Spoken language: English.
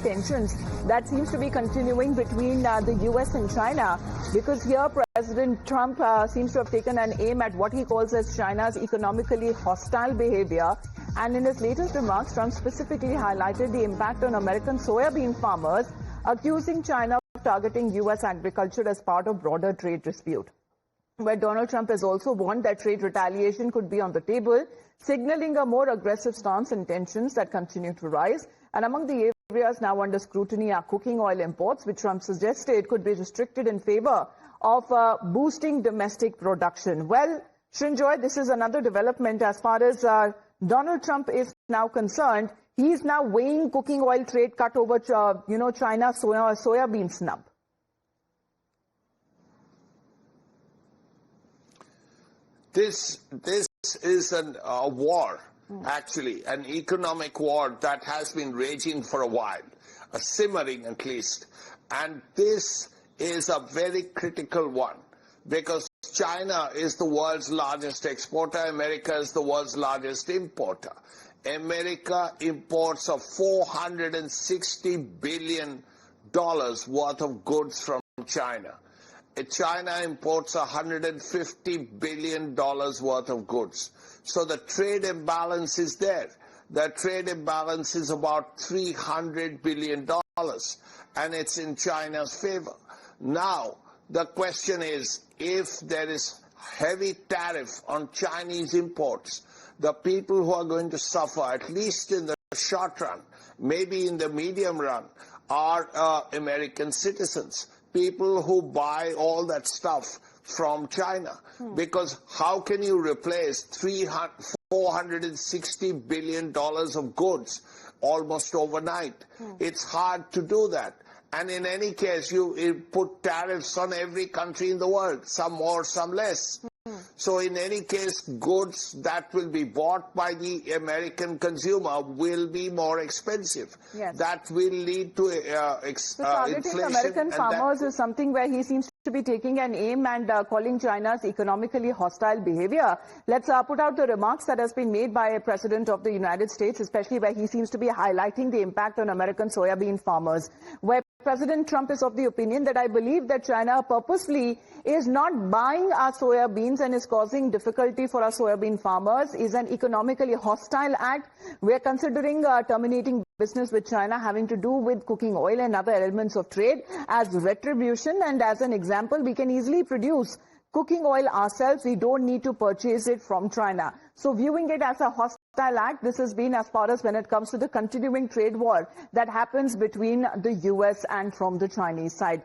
tensions that seems to be continuing between the U.S. and China, because here President Trump seems to have taken an aim at what he calls as China's economically hostile behavior. And in his latest remarks, Trump specifically highlighted the impact on American soybean farmers, accusing China of targeting U.S. agriculture as part of broader trade dispute, where Donald Trump has also warned that trade retaliation could be on the table, signaling a more aggressive stance and tensions that continue to rise. And among the areas now under scrutiny are cooking oil imports, which Trump suggested could be restricted in favor of boosting domestic production. Well, Srinjoy, this is another development as far as Donald Trump is now concerned. He's now weighing cooking oil trade cut over, China soybean snub. This is a war, actually, an economic war that has been raging for a while, a simmering at least. And this is a very critical one because China is the world's largest exporter. America is the world's largest importer. America imports of $460 billion worth of goods from China. China imports $150 billion worth of goods. So the trade imbalance is there. The trade imbalance is about $300 billion, and it's in China's favor. Now, the question is, if there is heavy tariff on Chinese imports, the people who are going to suffer, at least in the short run, maybe in the medium run, are American citizens. People who buy all that stuff from China. Because how can you replace $460 billion of goods almost overnight? It's hard to do that. And in any case, you put tariffs on every country in the world, some more, some less. So in any case, goods that will be bought by the American consumer will be more expensive. Yes. That will lead to so targeting inflation. American farmers is something where he seems to be taking an aim and calling China's economically hostile behavior. Let's put out the remarks that has been made by a president of the United States, especially where he seems to be highlighting the impact on American soybean farmers, where President Trump is of the opinion that I believe that China purposely is not buying our soybeans and is causing difficulty for our soybean farmers, is an economically hostile act. We're considering terminating business with China having to do with cooking oil and other elements of trade as retribution. And as an example, we can easily produce cooking oil ourselves. We don't need to purchase it from China. So viewing it as a hostile act, this has been as far as when it comes to the continuing trade war that happens between the U.S. and from the Chinese side.